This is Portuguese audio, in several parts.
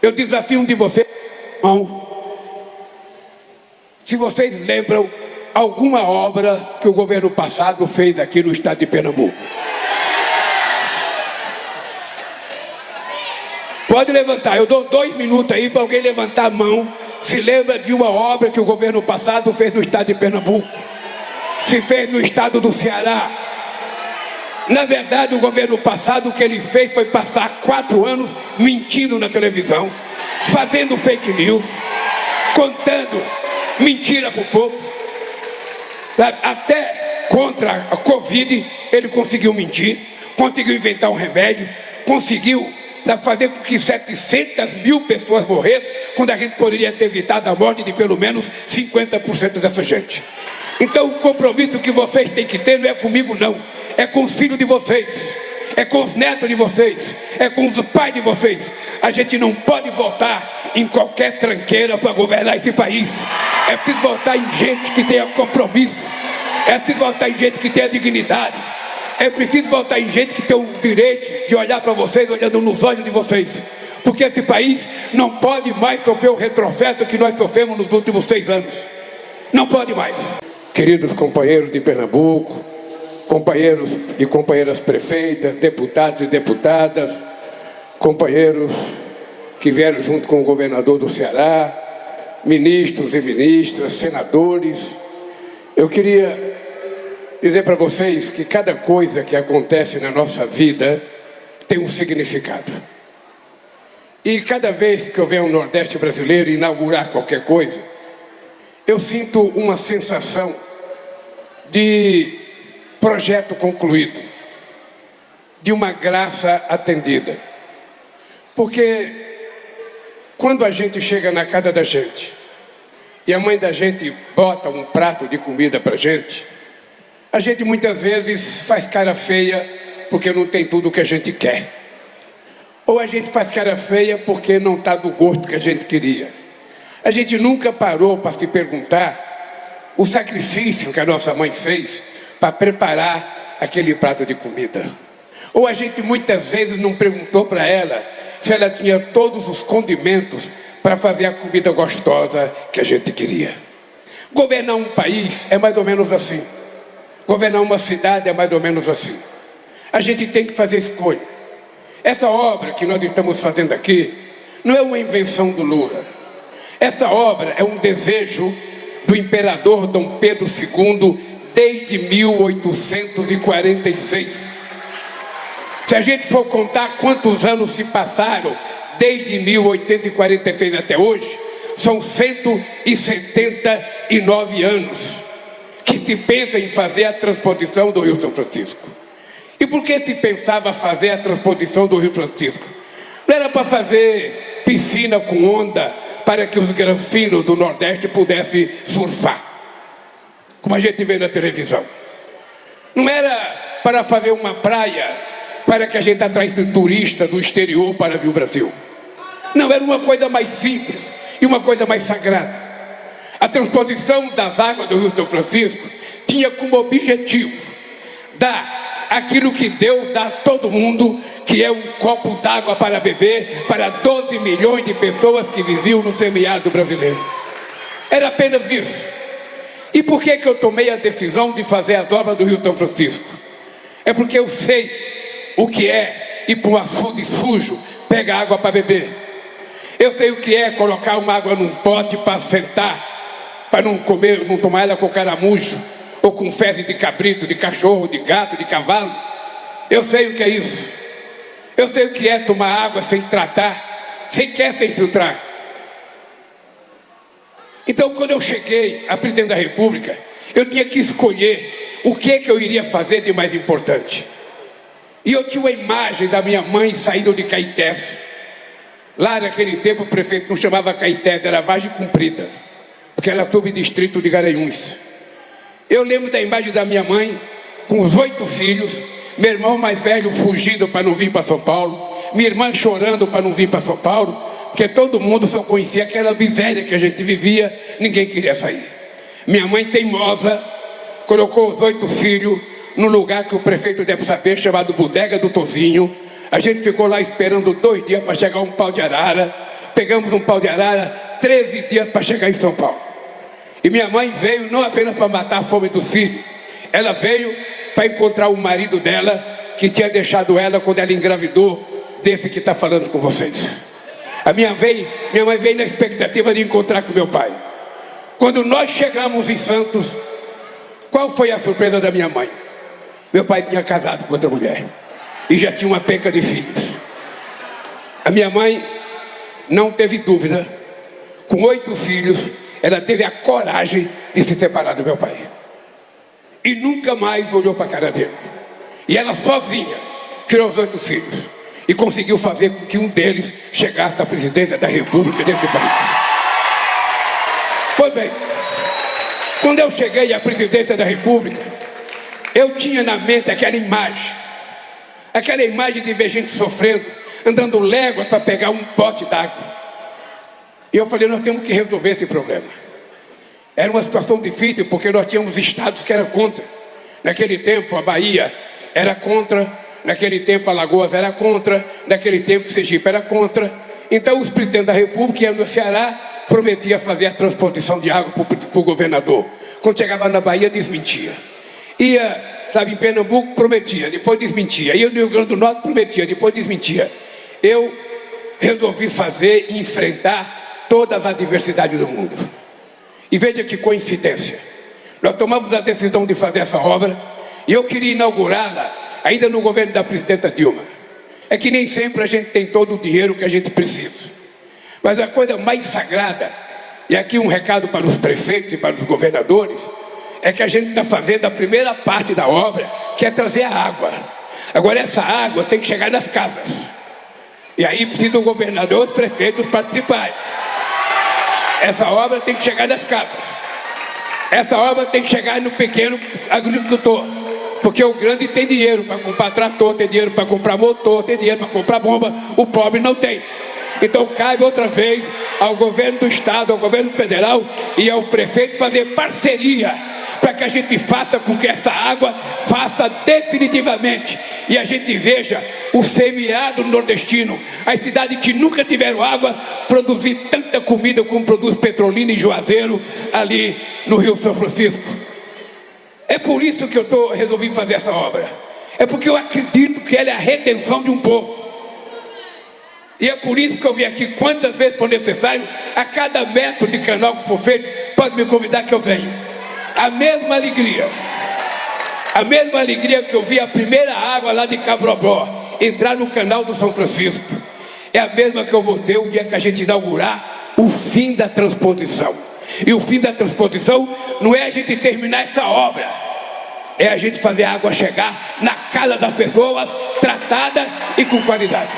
Eu desafio um de vocês, se vocês lembram alguma obra que o governo passado fez aqui no estado de Pernambuco. Pode levantar, eu dou 2 minutos aí para alguém levantar a mão. Se lembra de uma obra que o governo passado fez no estado de Pernambuco? Se fez no estado do Ceará? Na verdade, o governo passado, o que ele fez foi passar 4 anos mentindo na televisão, fazendo fake news, contando mentira para o povo. Até contra a Covid ele conseguiu mentir, conseguiu inventar um remédio, conseguiu fazer com que 700 mil pessoas morressem, quando a gente poderia ter evitado a morte de pelo menos 50% dessa gente. Então o compromisso que vocês têm que ter não é comigo não, é com os filhos de vocês, é com os netos de vocês, é com os pais de vocês. A gente não pode votar em qualquer tranqueira para governar esse país. É preciso votar em gente que tenha compromisso, é preciso votar em gente que tenha dignidade, é preciso votar em gente que tem o direito de olhar para vocês, olhando nos olhos de vocês. Porque esse país não pode mais sofrer o retrocesso que nós sofremos nos últimos 6 anos. Não pode mais. Queridos companheiros de Pernambuco, companheiros e companheiras prefeitas, deputados e deputadas, companheiros que vieram junto com o governador do Ceará, ministros e ministras, senadores, eu queria dizer para vocês que cada coisa que acontece na nossa vida tem um significado. E cada vez que eu venho ao Nordeste brasileiro inaugurar qualquer coisa, eu sinto uma sensação de projeto concluído, de uma graça atendida. Porque quando a gente chega na casa da gente e a mãe da gente bota um prato de comida para a gente muitas vezes faz cara feia porque não tem tudo o que a gente quer. Ou a gente faz cara feia porque não está do gosto que a gente queria. A gente nunca parou para se perguntar o sacrifício que a nossa mãe fez para preparar aquele prato de comida. Ou a gente muitas vezes não perguntou para ela se ela tinha todos os condimentos para fazer a comida gostosa que a gente queria. Governar um país é mais ou menos assim. Governar uma cidade é mais ou menos assim. A gente tem que fazer escolha. Essa obra que nós estamos fazendo aqui não é uma invenção do Lula. Essa obra é um desejo do imperador Dom Pedro II desde 1846. Se a gente for contar quantos anos se passaram desde 1846 até hoje, são 179 anos que se pensa em fazer a transposição do Rio São Francisco. E por que se pensava fazer a transposição do Rio Francisco? Não era para fazer piscina com onda para que os granfinos do Nordeste pudessem surfar, como a gente vê na televisão. Não era para fazer uma praia para que a gente atraísse turista do exterior para vir ao Brasil. Não, era uma coisa mais simples e uma coisa mais sagrada. A transposição das águas do Rio São Francisco tinha como objetivo dar aquilo que Deus dá a todo mundo, que é um copo d'água para beber para 12 milhões de pessoas que viviam no semiárido brasileiro. Era apenas isso. E por que eu tomei a decisão de fazer as obras do Rio São Francisco? É porque eu sei o que é ir para um açude sujo, pegar água para beber. Eu sei o que é colocar uma água num pote para sentar, para não comer, não tomar ela com caramujo, ou com fezes de cabrito, de cachorro, de gato, de cavalo. Eu sei o que é isso. Eu sei o que é tomar água sem tratar, sem filtrar. Então, quando eu cheguei a presidente da República, eu tinha que escolher o que eu iria fazer de mais importante. E eu tinha uma imagem da minha mãe saindo de Caetés. Lá naquele tempo o prefeito não chamava Caetés, era Vargem Comprida, porque era subdistrito de Garanhuns. Eu lembro da imagem da minha mãe com os 8 filhos, meu irmão mais velho fugindo para não vir para São Paulo, minha irmã chorando para não vir para São Paulo, porque todo mundo só conhecia aquela miséria que a gente vivia, ninguém queria sair. Minha mãe teimosa colocou os 8 filhos num lugar que o prefeito deve saber, chamado Bodega do Tozinho. A gente ficou lá esperando 2 dias para chegar um pau de arara, pegamos um pau de arara, 13 dias para chegar em São Paulo. E minha mãe veio não apenas para matar a fome dos filhos, ela veio para encontrar o marido dela, que tinha deixado ela quando ela engravidou desse que está falando com vocês. A minha mãe veio na expectativa de encontrar com meu pai. Quando nós chegamos em Santos, qual foi a surpresa da minha mãe? Meu pai tinha casado com outra mulher e já tinha uma penca de filhos. A minha mãe não teve dúvida. Com 8 filhos, ela teve a coragem de se separar do meu pai. E nunca mais olhou para a cara dele. E ela sozinha criou os 8 filhos e conseguiu fazer com que um deles chegasse à presidência da República desse país. Pois bem, quando eu cheguei à presidência da República, eu tinha na mente aquela imagem de ver gente sofrendo, andando léguas para pegar um pote d'água. E eu falei, nós temos que resolver esse problema. Era uma situação difícil, porque nós tínhamos estados que eram contra. Naquele tempo a Bahia era contra, naquele tempo Alagoas era contra, naquele tempo Sergipe era contra. Então os presidentes da República iam no Ceará, prometia fazer a transposição de água para o governador. Quando chegava na Bahia, desmentia. Ia, sabe, em Pernambuco, prometia, depois desmentia. Ia no Rio Grande do Norte, prometia, depois desmentia. Eu resolvi fazer e enfrentar todas as adversidades do mundo. E veja que coincidência. Nós tomamos a decisão de fazer essa obra e eu queria inaugurá-la ainda no governo da presidenta Dilma. É que nem sempre a gente tem todo o dinheiro que a gente precisa. Mas a coisa mais sagrada, e aqui um recado para os prefeitos e para os governadores, é que a gente está fazendo a primeira parte da obra, que é trazer a água. Agora essa água tem que chegar nas casas. E aí precisa o governador e os prefeitos participarem. Essa obra tem que chegar nas casas. Essa obra tem que chegar no pequeno agricultor. Porque o grande tem dinheiro para comprar trator, tem dinheiro para comprar motor, tem dinheiro para comprar bomba. O pobre não tem. Então cabe outra vez ao governo do estado, ao governo federal e ao prefeito fazer parceria para que a gente faça com que essa água faça definitivamente e a gente veja o semiárido nordestino, as cidades que nunca tiveram água, produzir tanta comida como produz Petrolina e Juazeiro ali no Rio São Francisco. É por isso que eu resolvi fazer essa obra. É porque eu acredito que ela é a redenção de um povo. E é por isso que eu vim aqui quantas vezes for necessário, a cada metro de canal que for feito, pode me convidar que eu venho. A mesma alegria que eu vi a primeira água lá de Cabrobó entrar no canal do São Francisco, é a mesma que eu vou ter o dia que a gente inaugurar o fim da transposição. E o fim da transposição não é a gente terminar essa obra, é a gente fazer a água chegar na casa das pessoas, tratada e com qualidade.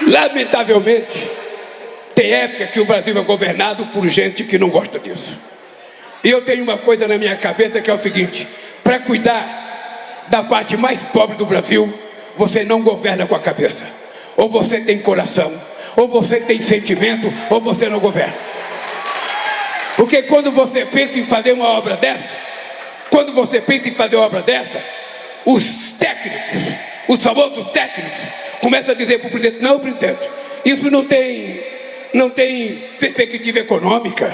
Lamentavelmente, tem época que o Brasil é governado por gente que não gosta disso. E eu tenho uma coisa na minha cabeça que é o seguinte: para cuidar da parte mais pobre do Brasil, você não governa com a cabeça. Ou você tem coração, ou você tem sentimento, ou você não governa. Porque quando você pensa em fazer uma obra dessa, os técnicos, os famosos técnicos, começam a dizer para o presidente: não, presidente, isso não tem perspectiva econômica,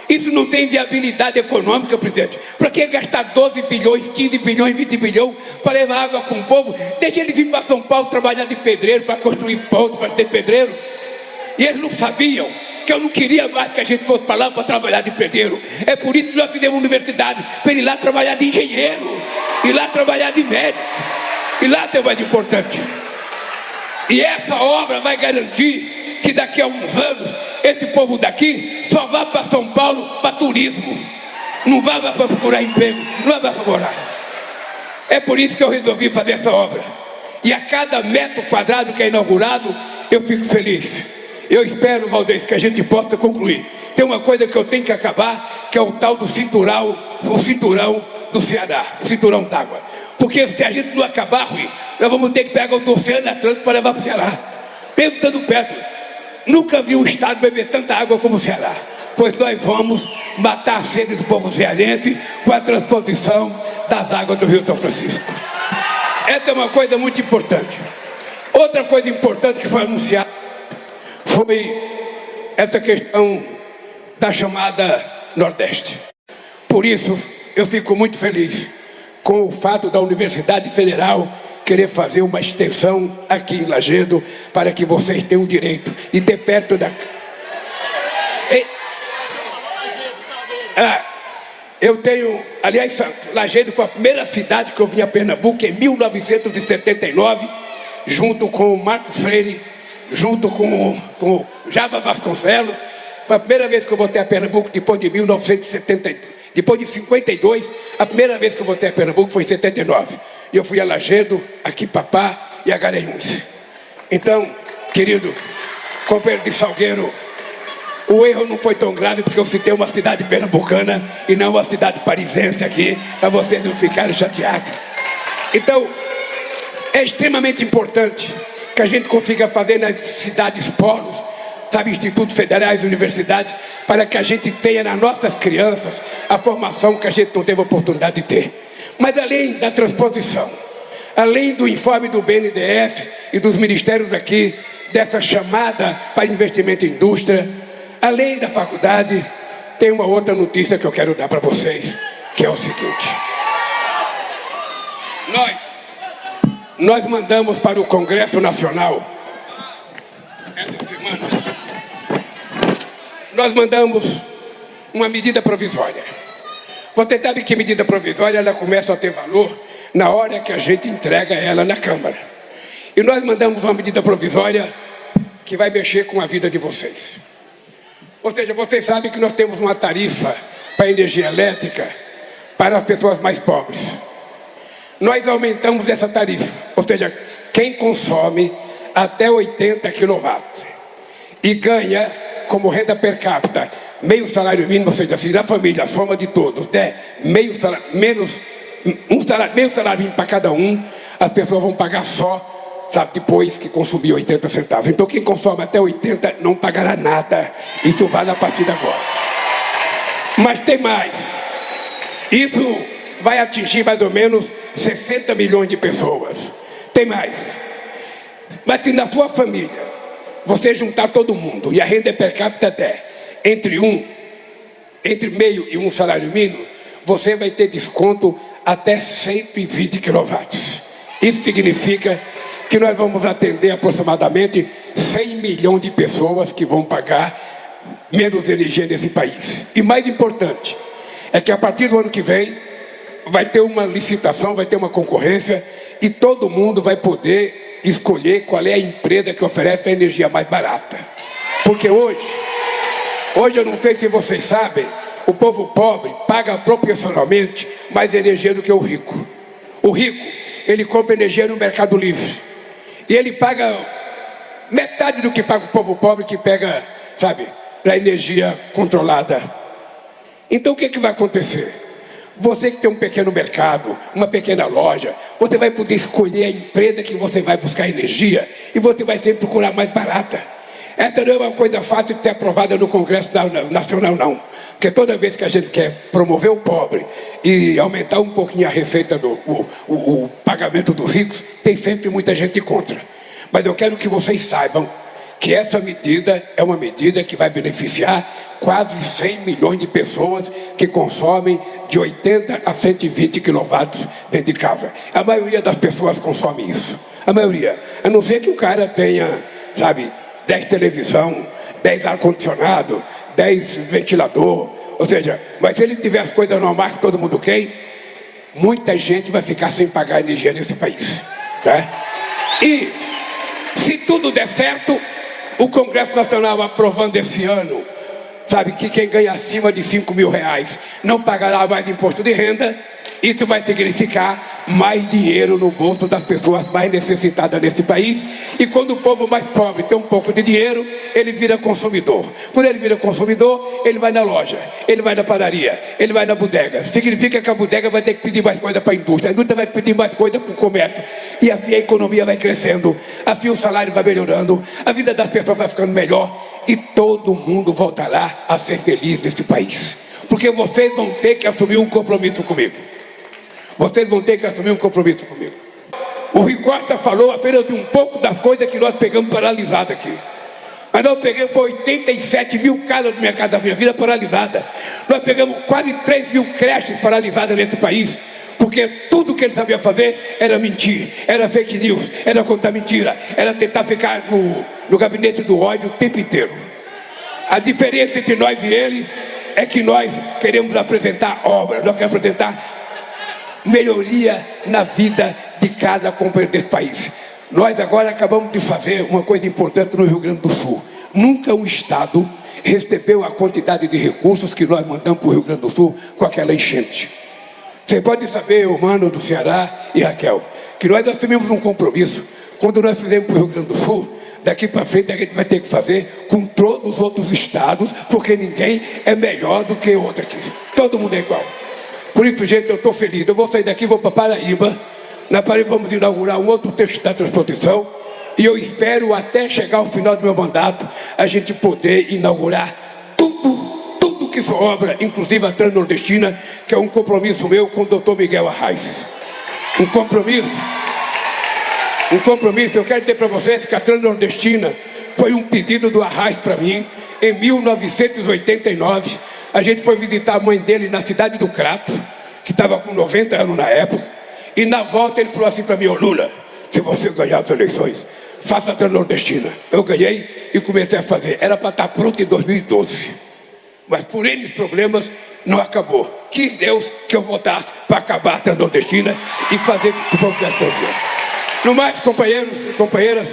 isso não tem viabilidade econômica, presidente. Para que gastar 12 bilhões, 15 bilhões, 20 bilhões para levar água para um povo? Deixa eles vir para São Paulo trabalhar de pedreiro, para construir pontos, para ter pedreiro. E eles não sabiam que eu não queria mais que a gente fosse para lá para trabalhar de pedreiro. É por isso que nós fizemos universidade, para ele ir lá trabalhar de engenheiro, ir lá trabalhar de médico, e lá tem mais importante. E essa obra vai garantir que daqui a uns anos esse povo daqui só vá para São Paulo para turismo, não vá para procurar emprego, não vá para morar. É por isso que eu resolvi fazer essa obra. E a cada metro quadrado que é inaugurado, eu fico feliz. Eu espero, Valdez, que a gente possa concluir. Tem uma coisa que eu tenho que acabar, que é o tal do cinturão, o cinturão do Ceará, o cinturão d'água. Porque se a gente não acabar, Rui, nós vamos ter que pegar o Oceano Atlântico para levar para o Ceará. Mesmo estando perto, nunca vi um estado beber tanta água como o Ceará. Pois nós vamos matar a sede do povo cearense com a transposição das águas do Rio São Francisco. Essa é uma coisa muito importante. Outra coisa importante que foi anunciada foi essa questão da chamada Nordeste. Por isso, eu fico muito feliz com o fato da Universidade Federal querer fazer uma extensão aqui em Lajedo para que vocês tenham o direito de ter perto da... Eu tenho, aliás, Lajedo foi a primeira cidade que eu vim a Pernambuco em 1979, junto com o Marcos Freire, junto com o Java Vasconcelos. Foi a primeira vez que eu voltei a Pernambuco depois de 1972. Depois de 52, a primeira vez que eu voltei a Pernambuco foi em 79. E eu fui a Lajedo, aqui Papá e a Garanhuns. Então, querido companheiro de Salgueiro, o erro não foi tão grave porque eu citei uma cidade pernambucana e não uma cidade parisense aqui, para vocês não ficarem chateados. Então, é extremamente importante que a gente consiga fazer nas cidades polos, sabe, institutos federais, universidades, para que a gente tenha nas nossas crianças a formação que a gente não teve oportunidade de ter. Mas além da transposição, além do informe do BNDES e dos ministérios aqui, dessa chamada para investimento em indústria, além da faculdade, tem uma outra notícia que eu quero dar para vocês, que é o seguinte. Nós mandamos para o Congresso Nacional, essa semana, nós mandamos uma medida provisória. Você sabe que medida provisória ela começa a ter valor na hora que a gente entrega ela na Câmara. E nós mandamos uma medida provisória que vai mexer com a vida de vocês. Ou seja, vocês sabem que nós temos uma tarifa para energia elétrica para as pessoas mais pobres. Nós aumentamos essa tarifa, ou seja, quem consome até 80 kW e ganha como renda per capita meio salário mínimo, ou seja, se na família, a soma de todos, der meio salário mínimo para cada um, as pessoas vão pagar só, sabe, depois que consumir 80 centavos. Então quem consome até 80 não pagará nada. Isso vale a partir de agora. Mas tem mais. Isso vai atingir mais ou menos 60 milhões de pessoas. Tem mais. Mas se na sua família você juntar todo mundo e a renda per capita der entre meio e um salário mínimo, você vai ter desconto até 120 kW. Isso significa que nós vamos atender aproximadamente 100 milhões de pessoas que vão pagar menos energia nesse país. E mais importante, é que a partir do ano que vem, vai ter uma licitação, vai ter uma concorrência, e todo mundo vai poder escolher qual é a empresa que oferece a energia mais barata. Porque hoje eu não sei se vocês sabem, o povo pobre paga proporcionalmente mais energia do que o rico. O rico, ele compra energia no Mercado Livre. E ele paga metade do que paga o povo pobre que pega, sabe, para energia controlada. Então o que vai acontecer? Você que tem um pequeno mercado, uma pequena loja, você vai poder escolher a empresa que você vai buscar energia e você vai sempre procurar mais barata. Essa não é uma coisa fácil de ser aprovada no Congresso Nacional, não. Porque toda vez que a gente quer promover o pobre e aumentar um pouquinho a receita, o pagamento dos ricos, tem sempre muita gente contra. Mas eu quero que vocês saibam que essa medida é uma medida que vai beneficiar quase 100 milhões de pessoas que consomem de 80 a 120 kW dentro de casa. A maioria das pessoas consome isso. A maioria. A não ser que o cara tenha, sabe, 10 televisão, 10 ar-condicionado, 10 ventilador, ou seja, mas se ele tiver as coisas normais que todo mundo quer, muita gente vai ficar sem pagar energia nesse país, né? E se tudo der certo, o Congresso Nacional aprovando esse ano, sabe, que quem ganha acima de 5 mil reais não pagará mais imposto de renda. Isso vai significar mais dinheiro no bolso das pessoas mais necessitadas nesse país. E quando o povo mais pobre tem um pouco de dinheiro, ele vira consumidor. Quando ele vira consumidor, ele vai na loja, ele vai na padaria, ele vai na bodega. Significa que a bodega vai ter que pedir mais coisa para a indústria vai pedir mais coisa para o comércio. E assim a economia vai crescendo, assim o salário vai melhorando, a vida das pessoas vai ficando melhor e todo mundo voltará a ser feliz nesse país. Porque vocês vão ter que assumir um compromisso comigo. Vocês vão ter que assumir um compromisso comigo. O Rui Costa falou apenas de um pouco das coisas que nós pegamos paralisadas aqui. Mas nós pegamos, foi 87 mil casas da minha vida paralisadas. Nós pegamos quase 3 mil creches paralisadas nesse país. Porque tudo que ele sabia fazer era mentir, era fake news, era contar mentira, era tentar ficar no gabinete do ódio o tempo inteiro. A diferença entre nós e ele é que nós queremos apresentar obras, nós queremos apresentar melhoria na vida de cada companheiro desse país. Nós agora acabamos de fazer uma coisa importante no Rio Grande do Sul. Nunca um estado recebeu a quantidade de recursos que nós mandamos para o Rio Grande do Sul com aquela enchente. Você pode saber, Mano do Ceará e Raquel, que nós assumimos um compromisso. Quando nós fizemos para o Rio Grande do Sul, daqui para frente a gente vai ter que fazer com todos os outros estados, porque ninguém é melhor do que outro aqui. Todo mundo é igual. Por isso, gente, eu estou feliz. Eu vou sair daqui e vou para Paraíba. Na Paraíba vamos inaugurar um outro trecho da transportação. E eu espero, até chegar ao final do meu mandato, a gente poder inaugurar tudo que for obra, inclusive a Transnordestina, que é um compromisso meu com o Dr. Miguel Arraes. Um compromisso, eu quero dizer para vocês que a Transnordestina foi um pedido do Arraes para mim. Em 1989, a gente foi visitar a mãe dele na cidade do Crato, que estava com 90 anos na época, e na volta ele falou assim para mim: ô Lula, se você ganhar as eleições, faça a Transnordestina. Eu ganhei e comecei a fazer. Era para estar pronto em 2012. Mas por N problemas não acabou. Quis Deus que eu votasse para acabar a Transnordestina e fazer com que o povo tivesse poder. No mais, companheiros e companheiras,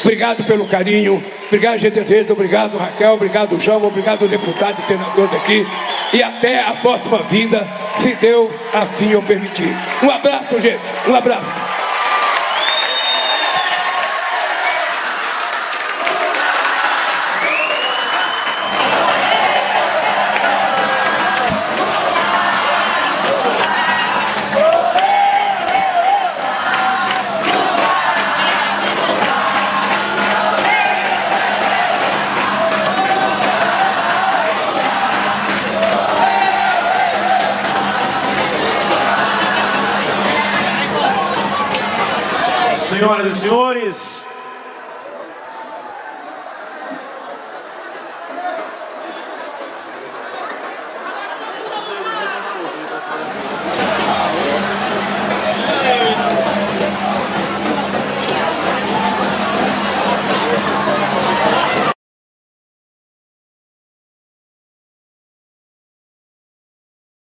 obrigado pelo carinho, obrigado, gente, obrigado, Raquel, obrigado, João, obrigado, deputado e senador daqui. E até a próxima vinda, se Deus assim o permitir. Um abraço, gente, um abraço. Senhoras e senhores,